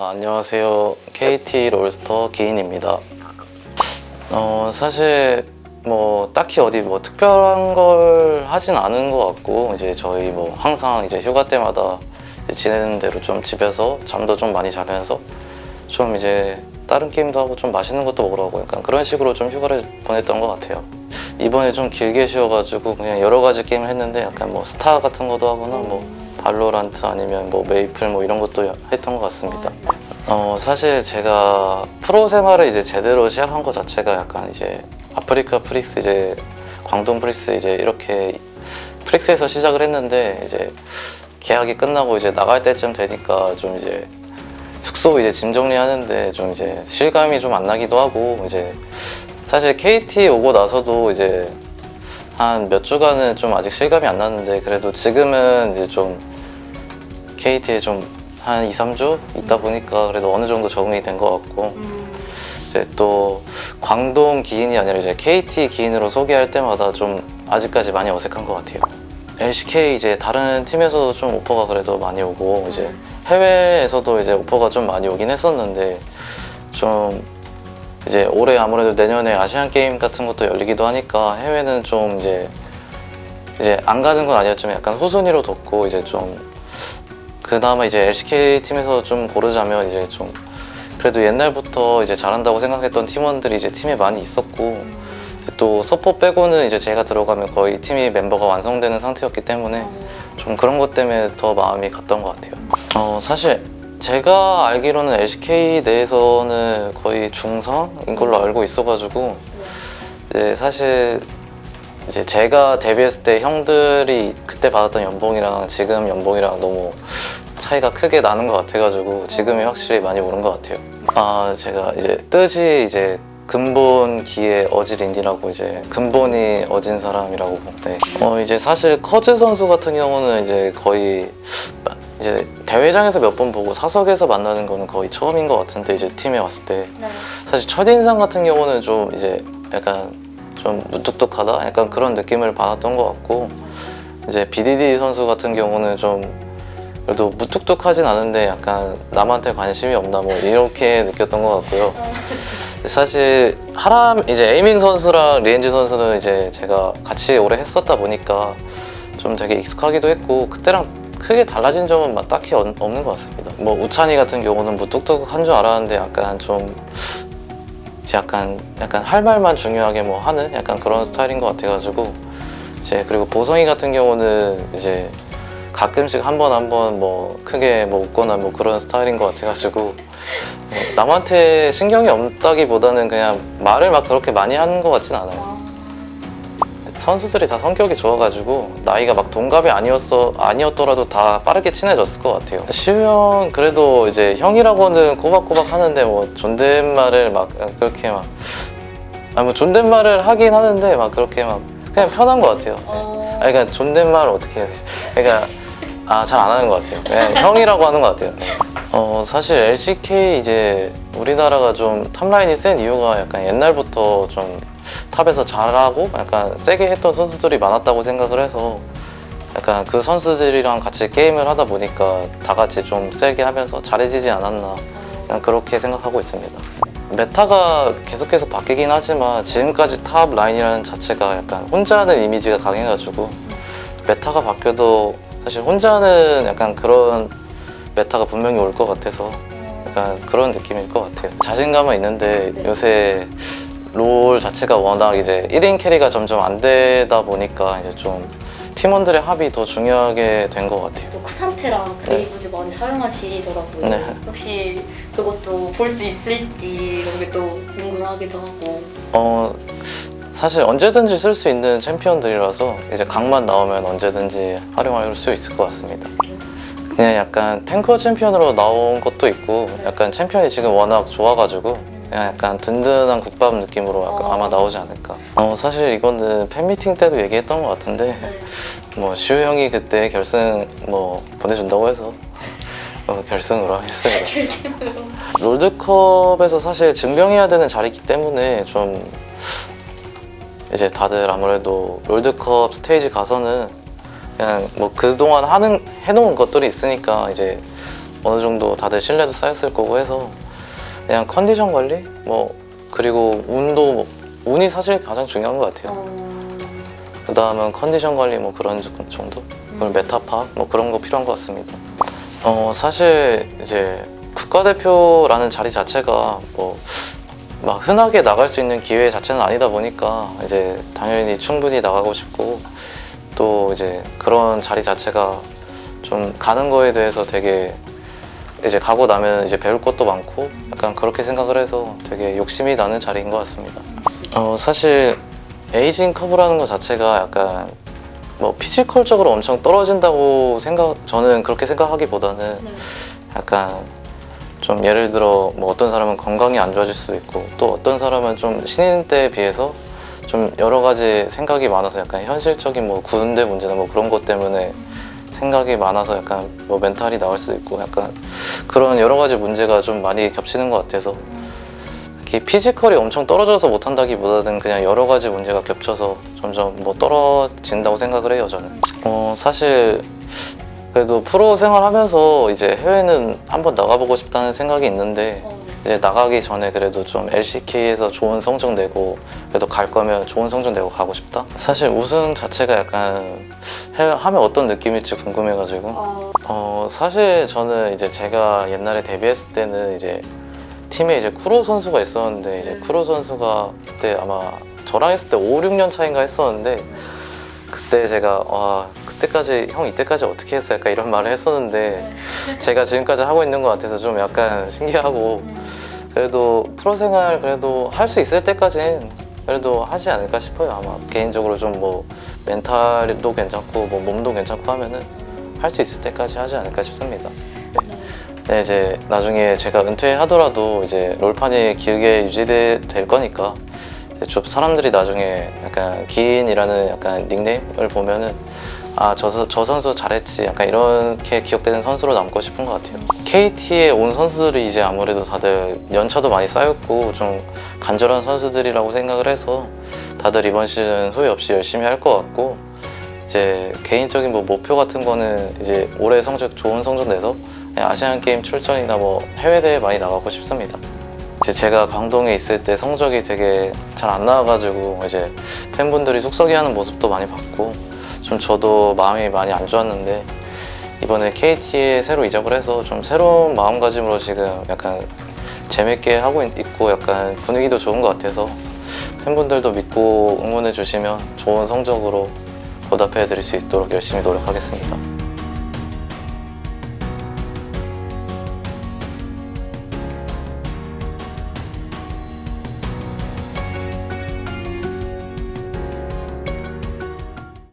안녕하세요. KT 롤스터 기인입니다. 사실 뭐 딱히 어디 뭐 특별한 걸 하진 않은 것 같고, 이제 저희 뭐 항상 이제 휴가 때마다 이제 지내는 대로 좀 집에서 잠도 좀 많이 자면서 좀 이제 다른 게임도 하고 좀 맛있는 것도 먹으러 가고 약간 그런 식으로 좀 휴가를 보냈던 것 같아요. 이번에 좀 길게 쉬어가지고 그냥 여러 가지 게임을 했는데, 약간 뭐 스타 같은 것도 하거나 뭐 발로란트 아니면 뭐 메이플 뭐 이런 것도 했던 것 같습니다. 사실 제가 프로 생활을 이제 제대로 시작한 것 자체가 약간 이제 아프리카 프릭스, 이제 광동 프릭스 이제 이렇게 프릭스에서 시작을 했는데, 이제 계약이 끝나고 이제 나갈 때쯤 되니까 좀 이제 숙소 이제 짐 정리하는데 좀 이제 실감이 좀 안 나기도 하고, 이제 사실 KT 오고 나서도 이제 한 몇 주간은 좀 아직 실감이 안 나는데, 그래도 지금은 이제 좀 KT에 좀 한 2, 3주 있다 보니까 그래도 어느 정도 적응이 된 것 같고, 이제 또 광동 기인이 아니라 이제 KT 기인으로 소개할 때마다 좀 아직까지 많이 어색한 것 같아요. LCK 이제 다른 팀에서도 좀 오퍼가 그래도 많이 오고, 이제 해외에서도 이제 오퍼가 좀 많이 오긴 했었는데, 좀 이제 올해 아무래도 내년에 아시안 게임 같은 것도 열리기도 하니까 해외는 좀 이제 안 가는 건 아니었지만 약간 후순위로 뒀고, 이제 좀 그나마 이제 LCK 팀에서 좀 고르자면 이제 좀 그래도 옛날부터 이제 잘한다고 생각했던 팀원들이 이제 팀에 많이 있었고, 또 서포 빼고는 이제 제가 들어가면 거의 팀이 멤버가 완성되는 상태였기 때문에 좀 그런 것 때문에 더 마음이 갔던 것 같아요. 사실 제가 알기로는 LCK 내에서는 거의 중상인 걸로 알고 있어가지고, 이제 사실 이제 제가 데뷔했을 때 형들이 그때 받았던 연봉이랑 지금 연봉이랑 너무 차이가 크게 나는 것 같아가지고 지금이 확실히 많이 오른 것 같아요. 제가 이제 뜻이 이제 근본 기의 어질인디라고, 이제 근본이 어진 사람이라고. 네. 이제 사실 커즈 선수 같은 경우는 이제 거의 이제 대회장에서 몇 번 보고 사석에서 만나는 거는 거의 처음인 것 같은데, 이제 팀에 왔을 때 사실 첫인상 같은 경우는 좀 이제 약간 좀 무뚝뚝하다 약간 그런 느낌을 받았던 것 같고, 이제 BDD 선수 같은 경우는 좀 그래도 무뚝뚝하진 않은데 약간 남한테 관심이 없나 뭐 이렇게 느꼈던 것 같고요. 사실 이제 에이밍 선수랑 리엔지 선수는 이제 제가 같이 오래 했었다 보니까 좀 되게 익숙하기도 했고, 그때랑 크게 달라진 점은 막 딱히 없는 것 같습니다. 뭐 우찬이 같은 경우는 무뚝뚝한 줄 알았는데 약간 좀 약간 할 말만 중요하게 뭐 하는 약간 그런 스타일인 것 같아가지고, 이제 그리고 보성이 같은 경우는 이제 가끔씩 한 번 뭐 크게 뭐 웃거나 뭐 그런 스타일인 것 같아가지고, 남한테 신경이 없다기보다는 그냥 말을 막 그렇게 많이 하는 것 같진 않아요. 선수들이 다 성격이 좋아가지고 나이가 막 동갑이 아니었더라도 다 빠르게 친해졌을 것 같아요. 시우 형 그래도 이제 형이라고는 꼬박꼬박 하는데 뭐 존댓말을 막 그렇게 막 뭐 존댓말을 하긴 하는데 막 그렇게 막 그냥 편한 것 같아요. 그러니까 존댓말을 어떻게 해야 돼? 그러니까 잘 안 하는 것 같아요. 그냥 형이라고 하는 것 같아요. 사실 LCK 이제 우리나라가 좀 탑라인이 센 이유가 약간 옛날부터 좀 탑에서 잘하고 약간 세게 했던 선수들이 많았다고 생각을 해서, 약간 그 선수들이랑 같이 게임을 하다 보니까 다 같이 좀 세게 하면서 잘해지지 않았나, 그냥 그렇게 생각하고 있습니다. 메타가 계속해서 바뀌긴 하지만 지금까지 탑 라인이라는 자체가 약간 혼자 하는 이미지가 강해가지고, 메타가 바뀌어도 사실 혼자 하는 약간 그런 메타가 분명히 올 것 같아서 약간 그런 느낌일 것 같아요. 자신감은 있는데 요새 롤 자체가 워낙 이제 1인 캐리가 점점 안 되다 보니까 이제 좀 팀원들의 합이 더 중요하게 된 것 같아요. 크산테랑 그레이브즈 많이 사용하시더라고요. 네. 혹시 그것도 볼 수 있을지 이런 게 또 궁금하기도 하고. 사실 언제든지 쓸 수 있는 챔피언들이라서 이제 각만 나오면 언제든지 활용할 수 있을 것 같습니다. 그냥 약간 탱커 챔피언으로 나온 것도 있고, 약간 챔피언이 지금 워낙 좋아가지고 그냥 약간 든든한 국밥 느낌으로 약간 아마 나오지 않을까. 사실 이거는 팬미팅 때도 얘기했던 것 같은데, 뭐 시우 형이 그때 결승 뭐 보내준다고 해서 결승으로 하겠습니다. 롤드컵에서 사실 증명해야 되는 자리이기 때문에 좀 이제 다들 아무래도 롤드컵 스테이지 가서는 그냥 뭐 그동안 해놓은 것들이 있으니까 이제 어느 정도 다들 신뢰도 쌓였을 거고 해서 그냥 컨디션 관리 뭐 그리고 운이 사실 가장 중요한 것 같아요. 그 다음은 컨디션 관리 뭐 그런 정도? 그리고 메타 파악 뭐 그런 거 필요한 것 같습니다. 사실 이제 국가대표라는 자리 자체가 뭐 막 흔하게 나갈 수 있는 기회 자체는 아니다 보니까 이제 당연히 충분히 나가고 싶고 또 이제 그런 자리 자체가 좀 가는 거에 대해서 되게 이제 가고 나면 이제 배울 것도 많고 약간 그렇게 생각을 해서 되게 욕심이 나는 자리인 것 같습니다. 사실 에이징 커브라는 것 자체가 약간 뭐 피지컬적으로 엄청 떨어진다고 저는 그렇게 생각하기보다는 네. 약간 좀 예를 들어 뭐 어떤 사람은 건강이 안 좋아질 수도 있고 또 어떤 사람은 좀 신인 때에 비해서 좀 여러 가지 생각이 많아서 약간 현실적인 뭐 군대 문제나 뭐 그런 것 때문에 생각이 많아서 약간 뭐 멘탈이 나올 수도 있고 약간 그런 여러 가지 문제가 좀 많이 겹치는 것 같아서 이렇게 피지컬이 엄청 떨어져서 못한다기보다는 그냥 여러 가지 문제가 겹쳐서 점점 뭐 떨어진다고 생각을 해요 저는. 사실 그래도 프로 생활하면서 이제 해외는 한번 나가보고 싶다는 생각이 있는데 이제 나가기 전에 그래도 좀 LCK에서 좋은 성적 내고 그래도 갈 거면 좋은 성적 내고 가고 싶다? 사실 우승 자체가 약간 하면 어떤 느낌일지 궁금해가지고 사실 저는 이제 제가 옛날에 데뷔했을 때는 이제 팀에 이제 쿠로 선수가 있었는데 이제 쿠로 선수가 그때 아마 저랑 했을 때 5, 6년 차인가 했었는데 그때 제가 그때까지 형 이때까지 어떻게 했어? 약간 이런 말을 했었는데 제가 지금까지 하고 있는 것 같아서 좀 약간 신기하고 그래도 프로 생활 그래도 할 수 있을 때까지는 그래도 하지 않을까 싶어요. 아마 개인적으로 좀 뭐 멘탈도 괜찮고 뭐 몸도 괜찮고 하면은 할 수 있을 때까지 하지 않을까 싶습니다. 네, 이제 나중에 제가 은퇴하더라도 이제 롤판이 길게 유지될 거니까 이제 좀 사람들이 나중에 약간 기인이라는 약간 닉네임을 보면은 저 선수 잘했지 약간 이렇게 기억되는 선수로 남고 싶은 것 같아요. KT에 온 선수들이 이제 아무래도 다들 연차도 많이 쌓였고 좀 간절한 선수들이라고 생각을 해서 다들 이번 시즌 후회 없이 열심히 할 것 같고 이제 개인적인 뭐 목표 같은 거는 이제 올해 좋은 성적 내서 아시안 게임 출전이나 뭐 해외 대회 많이 나가고 싶습니다. 이제 제가 광동에 있을 때 성적이 되게 잘 안 나와가지고 이제 팬분들이 속썩이하는 모습도 많이 봤고 좀 저도 마음이 많이 안 좋았는데 이번에 KT에 새로 이적을 해서 좀 새로운 마음가짐으로 지금 약간 재밌게 하고 있고 약간 분위기도 좋은 것 같아서 팬분들도 믿고 응원해 주시면 좋은 성적으로 보답해 드릴 수 있도록 열심히 노력하겠습니다.